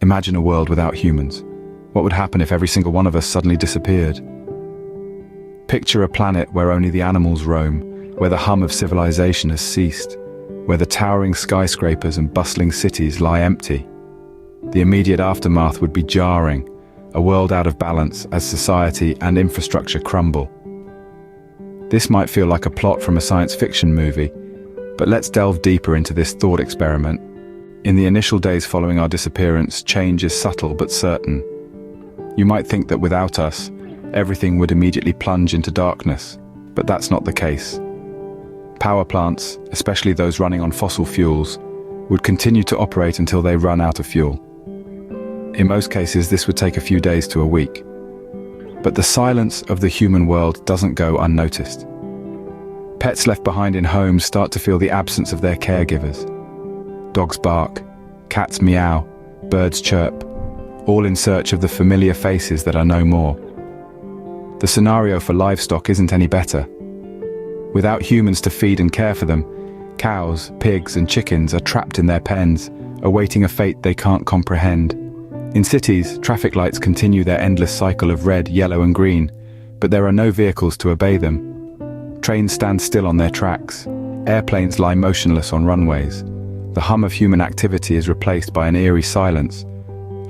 Imagine a world without humans. What would happen if every single one of us suddenly disappeared? Picture a planet where only the animals roam, where the hum of civilization has ceased, where the towering skyscrapers and bustling cities lie empty. The immediate aftermath would be jarring, a world out of balance as society and infrastructure crumble. This might feel like a plot from a science fiction movie, but let's delve deeper into this thought experiment. In the initial days following our disappearance, change is subtle but certain. You might think that without us, everything would immediately plunge into darkness, but that's not the case. Power plants, especially those running on fossil fuels, would continue to operate until they run out of fuel. In most cases, this would take a few days to a week. But the silence of the human world doesn't go unnoticed. Pets left behind in homes start to feel the absence of their caregivers. Dogs bark, cats meow, birds chirp, all in search of the familiar faces that are no more. The scenario for livestock isn't any better. Without humans to feed and care for them, cows, pigs, and chickens are trapped in their pens, awaiting a fate they can't comprehend. In cities, traffic lights continue their endless cycle of red, yellow, and green, but there are no vehicles to obey them. Trains stand still on their tracks. Airplanes lie motionless on runways. The hum of human activity is replaced by an eerie silence,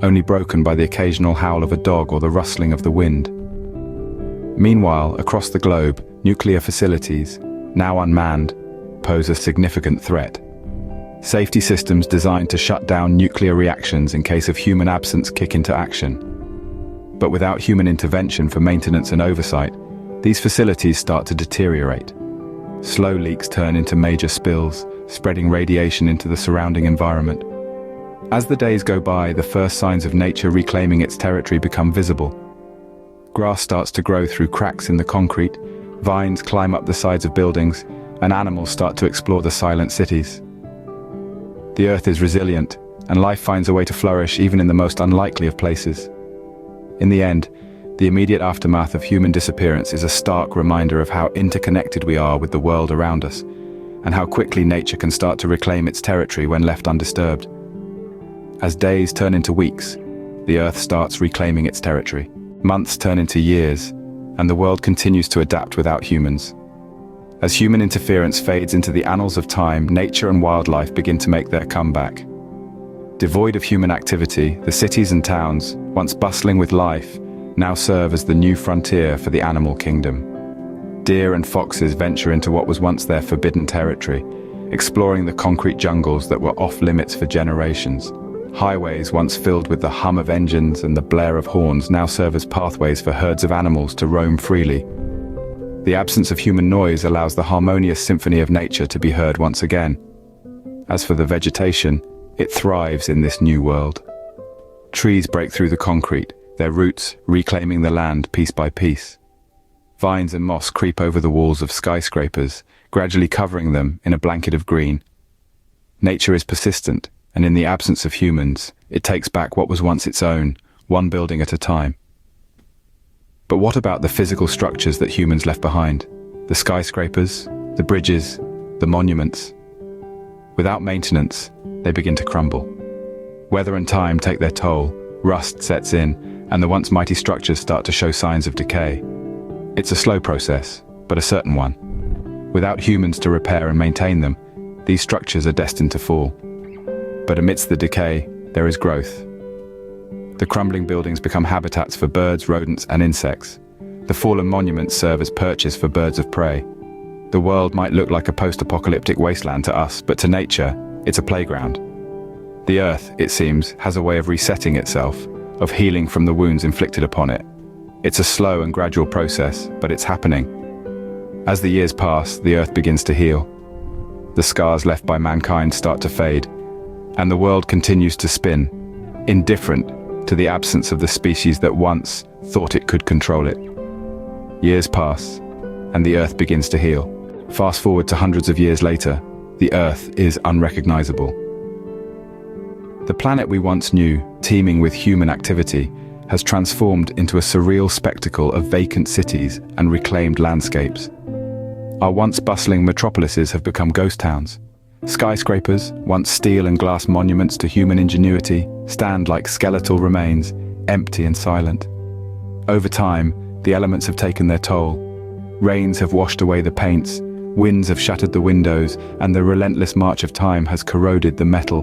only broken by the occasional howl of a dog or the rustling of the wind. Meanwhile, across the globe, nuclear facilities, now unmanned, pose a significant threat. Safety systems designed to shut down nuclear reactions in case of human absence kick into action. But without human intervention for maintenance and oversight, these facilities start to deteriorate. Slow leaks turn into major spills, spreading radiation into the surrounding environment. As the days go by, the first signs of nature reclaiming its territory become visible. Grass starts to grow through cracks in the concrete, vines climb up the sides of buildings, and animals start to explore the silent cities. The earth is resilient, and life finds a way to flourish even in the most unlikely of places. In the end, the immediate aftermath of human disappearance is a stark reminder of how interconnected we are with the world around us, and how quickly nature can start to reclaim its territory when left undisturbed. As days turn into weeks, the earth starts reclaiming its territory. Months turn into years, and the world continues to adapt without humans. As human interference fades into the annals of time, nature and wildlife begin to make their comeback. Devoid of human activity, the cities and towns, once bustling with life, now serve as the new frontier for the animal kingdom. Deer and foxes venture into what was once their forbidden territory, exploring the concrete jungles that were off-limits for generations. Highways once filled with the hum of engines and the blare of horns now serve as pathways for herds of animals to roam freely. The absence of human noise allows the harmonious symphony of nature to be heard once again. As for the vegetation, it thrives in this new world. Trees break through the concrete, their roots reclaiming the land piece by piece. Vines and moss creep over the walls of skyscrapers, gradually covering them in a blanket of green. Nature is persistent, and in the absence of humans, it takes back what was once its own, one building at a time. But what about the physical structures that humans left behind? The skyscrapers, the bridges, the monuments. Without maintenance, they begin to crumble. Weather and time take their toll, rust sets in, and the once mighty structures start to show signs of decay. It's a slow process, but a certain one. Without humans to repair and maintain them, these structures are destined to fall. But amidst the decay, there is growth. The crumbling buildings become habitats for birds, rodents, and insects. The fallen monuments serve as perches for birds of prey. The world might look like a post-apocalyptic wasteland to us, but to nature, it's a playground. The earth, it seems, has a way of resetting itself, of healing from the wounds inflicted upon it. It's a slow and gradual process, but it's happening. As the years pass, the earth begins to heal. The scars left by mankind start to fade, and the world continues to spin, indifferent to the absence of the species that once thought it could control it. Years pass, and the earth begins to heal. Fast forward to hundreds of years later, the earth is unrecognizable. The planet we once knew, teeming with human activity, has transformed into a surreal spectacle of vacant cities and reclaimed landscapes. Our once bustling metropolises have become ghost towns. Skyscrapers, once steel and glass monuments to human ingenuity, stand like skeletal remains, empty and silent. Over time, the elements have taken their toll. Rains have washed away the paints, winds have shattered the windows, and the relentless march of time has corroded the metal.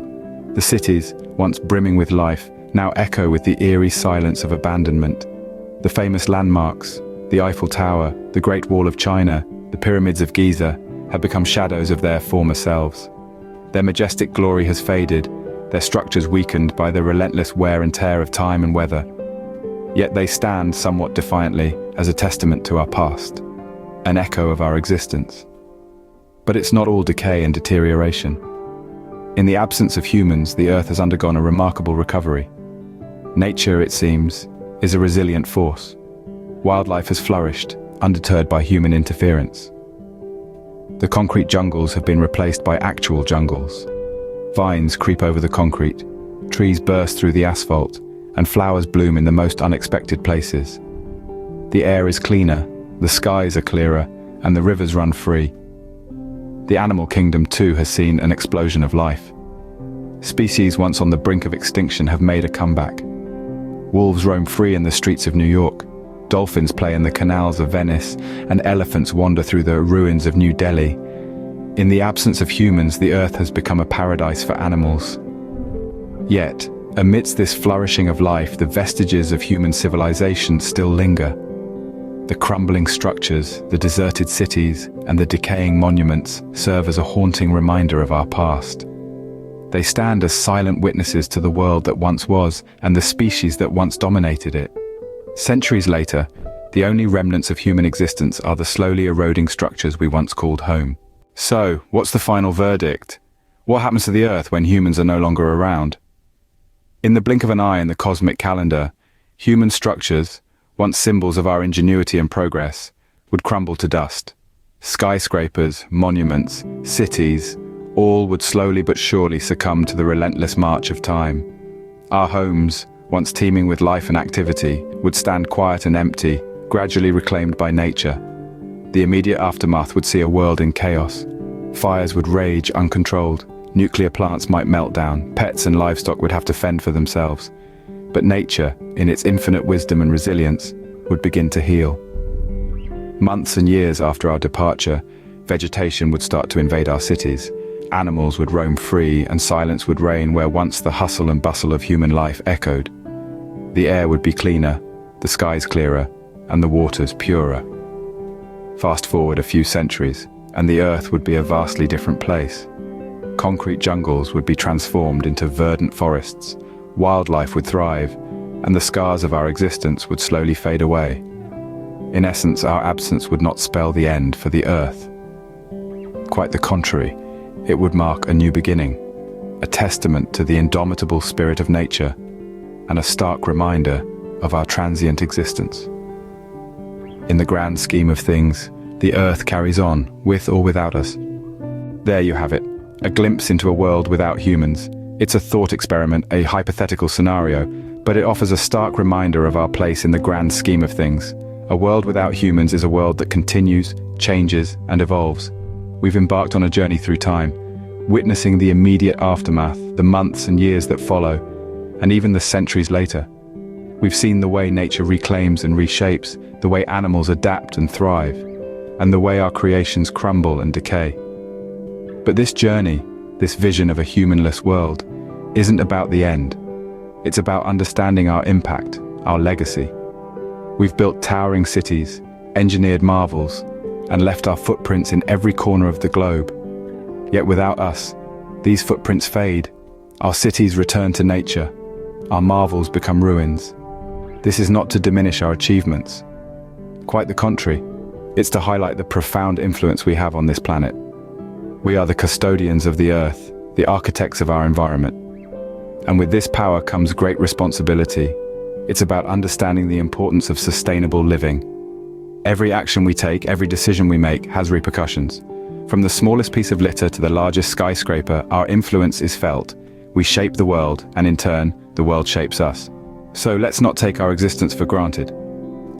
The cities, once brimming with life, now echo with the eerie silence of abandonment. The famous landmarks, the Eiffel Tower, the Great Wall of China, the Pyramids of Giza, have become shadows of their former selves. Their majestic glory has faded, their structures weakened by the relentless wear and tear of time and weather. Yet they stand somewhat defiantly as a testament to our past, an echo of our existence. But it's not all decay and deterioration. In the absence of humans, the Earth has undergone a remarkable recovery. Nature, it seems, is a resilient force. Wildlife has flourished, undeterred by human interference. The concrete jungles have been replaced by actual jungles. Vines creep over the concrete, trees burst through the asphalt, and flowers bloom in the most unexpected places. The air is cleaner, the skies are clearer, and the rivers run free. The animal kingdom too has seen an explosion of life. Species once on the brink of extinction have made a comeback. Wolves roam free in the streets of New York, dolphins play in the canals of Venice, and elephants wander through the ruins of New Delhi. In the absence of humans, the Earth has become a paradise for animals. Yet, amidst this flourishing of life, the vestiges of human civilization still linger. The crumbling structures, the deserted cities, and the decaying monuments serve as a haunting reminder of our past. They stand as silent witnesses to the world that once was and the species that once dominated it. Centuries later, the only remnants of human existence are the slowly eroding structures we once called home. So, what's the final verdict? What happens to the Earth when humans are no longer around? In the blink of an eye in the cosmic calendar, human structures, once symbols of our ingenuity and progress, would crumble to dust. Skyscrapers, monuments, cities, all would slowly but surely succumb to the relentless march of time. Our homes, once teeming with life and activity, would stand quiet and empty, gradually reclaimed by nature. The immediate aftermath would see a world in chaos. Fires would rage uncontrolled, nuclear plants might melt down, pets and livestock would have to fend for themselves. But nature, in its infinite wisdom and resilience, would begin to heal. Months and years after our departure, vegetation would start to invade our cities. Animals would roam free and silence would reign where once the hustle and bustle of human life echoed. The air would be cleaner, the skies clearer, and the waters purer. Fast forward a few centuries, and the Earth would be a vastly different place. Concrete jungles would be transformed into verdant forests, wildlife would thrive, and the scars of our existence would slowly fade away. In essence, our absence would not spell the end for the Earth. Quite the contrary, it would mark a new beginning, a testament to the indomitable spirit of nature, and a stark reminder of our transient existence. In the grand scheme of things, the Earth carries on, with or without us. There you have it, a glimpse into a world without humans. It's a thought experiment, a hypothetical scenario, but it offers a stark reminder of our place in the grand scheme of things. A world without humans is a world that continues, changes, and evolves. We've embarked on a journey through time, witnessing the immediate aftermath, the months and years that follow, and even the centuries later. We've seen the way nature reclaims and reshapes, the way animals adapt and thrive, and the way our creations crumble and decay. But this journey, this vision of a humanless world, isn't about the end. It's about understanding our impact, our legacy. We've built towering cities, engineered marvels, and left our footprints in every corner of the globe. Yet without us, these footprints fade, our cities return to nature, our marvels become ruins. This is not to diminish our achievements. Quite the contrary, it's to highlight the profound influence we have on this planet. We are the custodians of the Earth, the architects of our environment. And with this power comes great responsibility. It's about understanding the importance of sustainable living. Every action we take, every decision we make has repercussions. From the smallest piece of litter to the largest skyscraper, our influence is felt. We shape the world, and in turn, the world shapes us. So let's not take our existence for granted.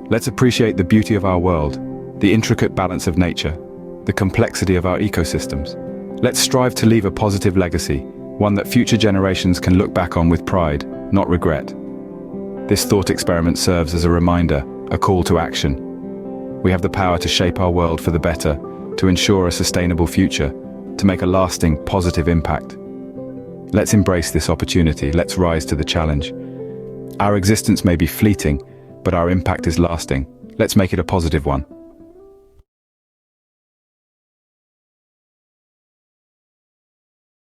Let's appreciate the beauty of our world, the intricate balance of nature, the complexity of our ecosystems, Let's strive to leave a positive legacy, one that future generations can look back on with pride, not regret. This thought experiment serves as a reminder, a call to action. We have the power to shape our world for the better, to ensure a sustainable future, to make a lasting, positive impact. Let's embrace this opportunity. Let's rise to the challenge. Our existence may be fleeting, but our impact is lasting. Let's make it a positive one.